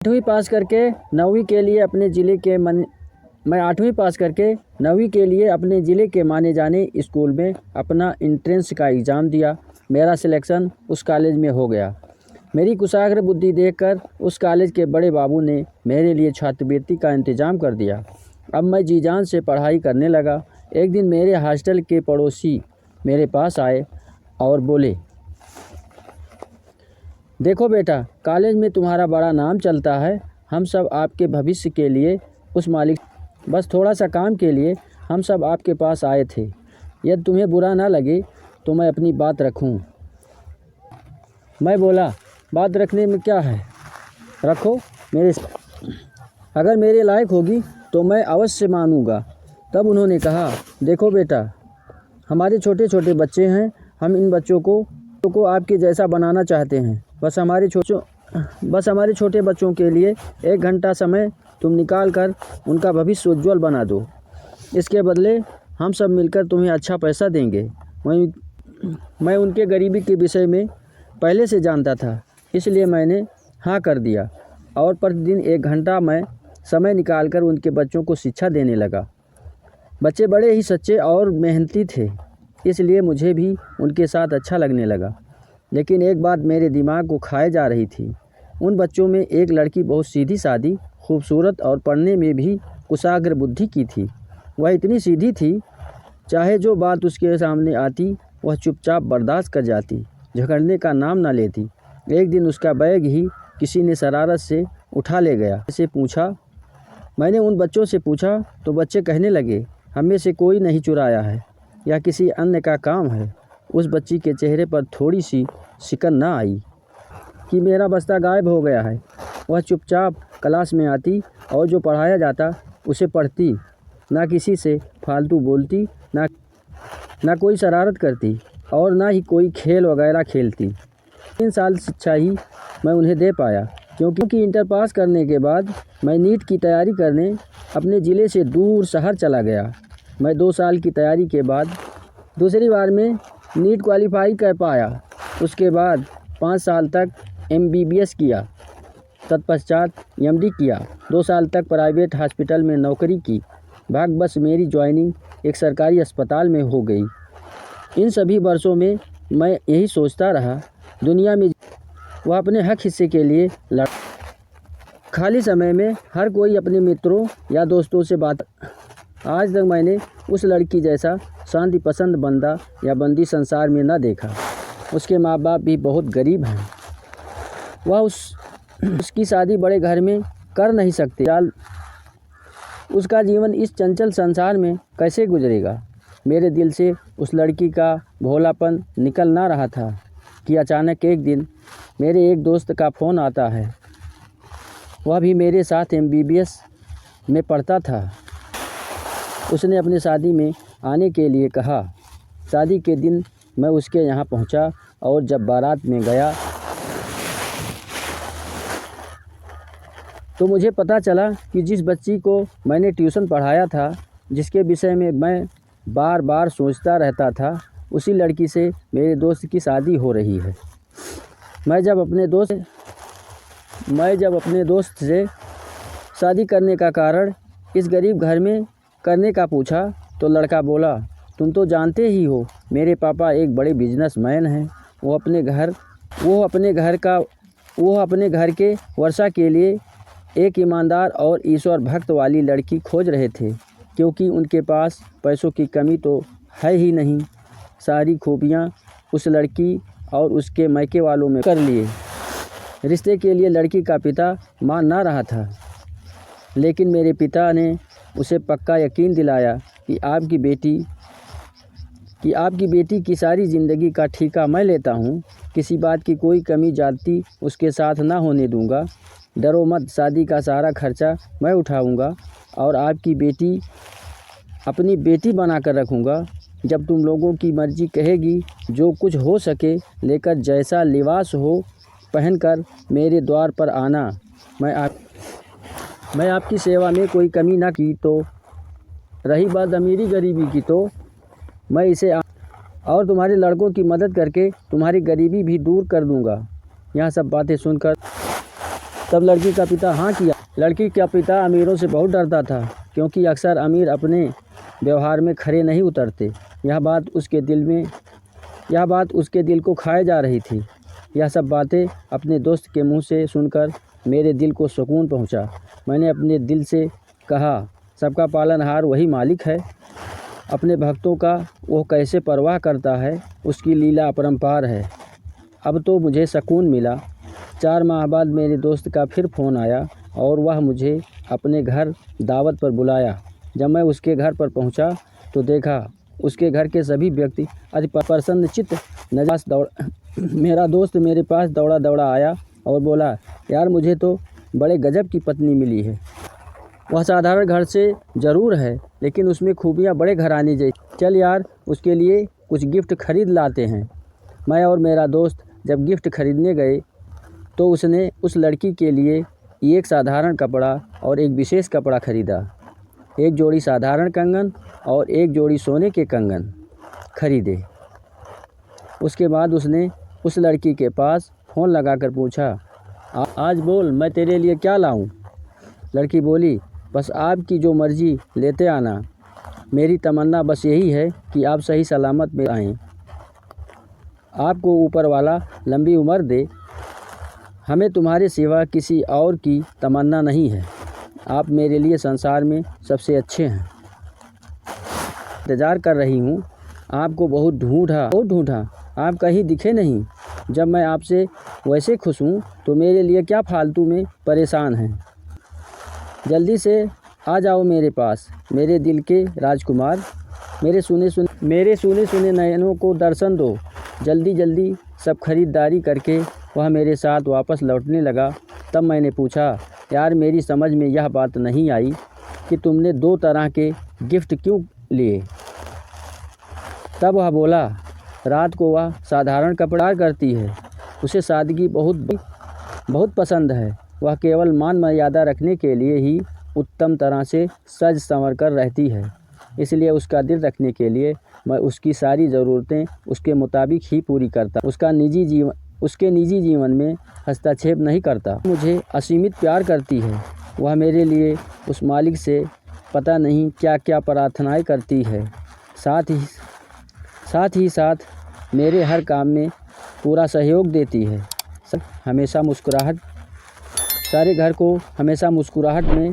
आठवीं पास करके 9वीं के लिए अपने ज़िले के मैं 8वीं पास करके 9वीं के लिए अपने ज़िले के माने जाने स्कूल में अपना एंट्रेंस का एग्ज़ाम दिया। मेरा सिलेक्शन उस कॉलेज में हो गया। मेरी कुशाग्र बुद्धि देखकर उस कॉलेज के बड़े बाबू ने मेरे लिए छात्रवृत्ति का इंतज़ाम कर दिया। अब मैं जी जान से पढ़ाई करने लगा। एक दिन मेरे हॉस्टल के पड़ोसी मेरे पास आए और बोले, देखो बेटा, कॉलेज में तुम्हारा बड़ा नाम चलता है। हम सब आपके भविष्य के लिए उस मालिक बस थोड़ा सा काम के लिए हम सब आपके पास आए थे। यदि तुम्हें बुरा ना लगे तो मैं अपनी बात रखूं। मैं बोला, बात रखने में क्या है, रखो। अगर मेरे लायक होगी तो मैं अवश्य मानूंगा। तब उन्होंने कहा, देखो बेटा, हमारे छोटे छोटे बच्चे हैं। हम इन बच्चों को आपके जैसा बनाना चाहते हैं। बस हमारे छोटे बच्चों के लिए 1 घंटा समय तुम निकाल कर उनका भविष्य उज्ज्वल बना दो। इसके बदले हम सब मिलकर तुम्हें अच्छा पैसा देंगे। मैं उनके गरीबी के विषय में पहले से जानता था, इसलिए मैंने हाँ कर दिया और प्रतिदिन 1 घंटा मैं समय निकालकर उनके बच्चों को शिक्षा देने लगा। बच्चे बड़े ही सच्चे और मेहनती थे, इसलिए मुझे भी उनके साथ अच्छा लगने लगा। लेकिन एक बात मेरे दिमाग को खाए जा रही थी। उन बच्चों में एक लड़की बहुत सीधी सादी, खूबसूरत और पढ़ने में भी कुशाग्र बुद्धि की थी। वह इतनी सीधी थी, चाहे जो बात उसके सामने आती वह चुपचाप बर्दाश्त कर जाती, झगड़ने का नाम ना लेती। एक दिन उसका बैग ही किसी ने शरारत से उठा ले गया। मैंने उन बच्चों से पूछा तो बच्चे कहने लगे, हमें से कोई नहीं चुराया है, या किसी अन्य का काम है। उस बच्ची के चेहरे पर थोड़ी सी सिकन ना आई कि मेरा बस्ता गायब हो गया है। वह चुपचाप क्लास में आती और जो पढ़ाया जाता उसे पढ़ती, ना किसी से फालतू बोलती, ना कोई शरारत करती और ना ही कोई खेल वगैरह खेलती। 3 साल शिक्षा ही मैं उन्हें दे पाया, क्योंकि इंटर पास करने के बाद मैं नीट की तैयारी करने अपने ज़िले से दूर शहर चला गया। मैं 2 साल की तैयारी के बाद दूसरी बार में नीट क्वालिफाई कर पाया। उसके बाद 5 साल तक MBBS किया, तत्पश्चात MD किया। 2 साल तक प्राइवेट हॉस्पिटल में नौकरी की। भाग्यवश मेरी ज्वाइनिंग एक सरकारी अस्पताल में हो गई। इन सभी वर्षों में मैं यही सोचता रहा, दुनिया में वह अपने हक हिस्से के लिए लड़। खाली समय में हर कोई अपने मित्रों या दोस्तों से बात। आज तक मैंने उस लड़की जैसा शांति पसंद बंदा या बंदी संसार में न देखा। उसके माँ बाप भी बहुत गरीब हैं। वह उसकी शादी बड़े घर में कर नहीं सकते। उसका जीवन इस चंचल संसार में कैसे गुजरेगा। मेरे दिल से उस लड़की का भोलापन निकल ना रहा था कि अचानक एक दिन मेरे एक दोस्त का फ़ोन आता है। वह भी मेरे साथ MBBS में पढ़ता था। उसने अपनी शादी में आने के लिए कहा। शादी के दिन मैं उसके यहाँ पहुँचा और जब बारात में गया तो मुझे पता चला कि जिस बच्ची को मैंने ट्यूशन पढ़ाया था, जिसके विषय में मैं बार बार सोचता रहता था, उसी लड़की से मेरे दोस्त की शादी हो रही है। मैं जब अपने दोस्त से शादी करने का कारण इस गरीब घर में करने का पूछा तो लड़का बोला, तुम तो जानते ही हो, मेरे पापा एक बड़े बिजनेसमैन हैं। वो अपने घर के वर्षा के लिए एक ईमानदार और ईश्वर भक्त वाली लड़की खोज रहे थे, क्योंकि उनके पास पैसों की कमी तो है ही नहीं। सारी खूबियाँ उस लड़की और उसके मायके वालों में कर लिए। रिश्ते के लिए लड़की का पिता मान ना रहा था, लेकिन मेरे पिता ने उसे पक्का यकीन दिलाया कि आपकी बेटी की सारी ज़िंदगी का ठेका मैं लेता हूँ। किसी बात की कोई कमी जाती उसके साथ ना होने दूँगा। डरो मत, शादी का सारा खर्चा मैं उठाऊँगा और आपकी बेटी अपनी बेटी बनाकर रखूँगा। जब तुम लोगों की मर्ज़ी कहेगी, जो कुछ हो सके लेकर, जैसा लिबास हो पहनकर मेरे द्वार पर आना। मैं आपकी सेवा में कोई कमी ना की। तो रही बात अमीरी गरीबी की, तो मैं इसे और तुम्हारे लड़कों की मदद करके तुम्हारी गरीबी भी दूर कर दूंगा। यह सब बातें सुनकर तब लड़की का पिता हाँ किया। लड़की का पिता अमीरों से बहुत डरता था, क्योंकि अक्सर अमीर अपने व्यवहार में खरे नहीं उतरते। यह बात उसके दिल को खाए जा रही थी। यह सब बातें अपने दोस्त के मुंह से सुनकर मेरे दिल को सुकून पहुंचा। मैंने अपने दिल से कहा, सबका पालनहार वही मालिक है। अपने भक्तों का वो कैसे परवाह करता है, उसकी लीला अपरंपार है। अब तो मुझे सुकून मिला। 4 माह बाद मेरे दोस्त का फिर फ़ोन आया और वह मुझे अपने घर दावत पर बुलाया। जब मैं उसके घर पर पहुंचा तो देखा उसके घर के सभी व्यक्ति अति प्रसन्नचित्त मेरा दोस्त मेरे पास दौड़ा आया और बोला, यार मुझे तो बड़े गजब की पत्नी मिली है। वह साधारण घर से ज़रूर है, लेकिन उसमें खूबियाँ बड़े घराने जैसी। चल यार, उसके लिए कुछ गिफ्ट खरीद लाते हैं। मैं और मेरा दोस्त जब गिफ्ट खरीदने गए तो उसने उस लड़की के लिए एक साधारण कपड़ा और एक विशेष कपड़ा खरीदा। एक जोड़ी साधारण कंगन और एक जोड़ी सोने के कंगन खरीदे। उसके बाद उसने उस लड़की के पास फ़ोन लगाकर पूछा, आज बोल मैं तेरे लिए क्या लाऊं? लड़की बोली, बस आपकी जो मर्ज़ी लेते आना। मेरी तमन्ना बस यही है कि आप सही सलामत में आएँ। आपको ऊपर वाला लंबी उम्र दे। हमें तुम्हारे सिवा किसी और की तमन्ना नहीं है। आप मेरे लिए संसार में सबसे अच्छे हैं। इंतज़ार कर रही हूँ। आपको बहुत ढूंढा, आप कहीं दिखे नहीं। जब मैं आपसे वैसे खुश हूँ तो मेरे लिए क्या फालतू में परेशान हैं। जल्दी से आ जाओ मेरे पास, मेरे दिल के राजकुमार। मेरे सुने सुने नयनों को दर्शन दो। जल्दी सब खरीदारी करके वह मेरे साथ वापस लौटने लगा। तब मैंने पूछा, यार मेरी समझ में यह बात नहीं आई कि तुमने 2 तरह के गिफ्ट क्यों लिए? तब वह बोला, रात को वह साधारण कपड़ा करती है। उसे सादगी बहुत पसंद है। वह केवल मान मर्यादा रखने के लिए ही उत्तम तरह से सज संवर कर रहती है। इसलिए उसका दिल रखने के लिए मैं उसकी सारी ज़रूरतें उसके मुताबिक ही पूरी करता। उसके निजी जीवन में हस्तक्षेप नहीं करता। मुझे असीमित प्यार करती है। वह मेरे लिए उस मालिक से पता नहीं क्या क्या प्रार्थनाएं करती है। साथ ही मेरे हर काम में पूरा सहयोग देती है। सारे घर को हमेशा मुस्कुराहट में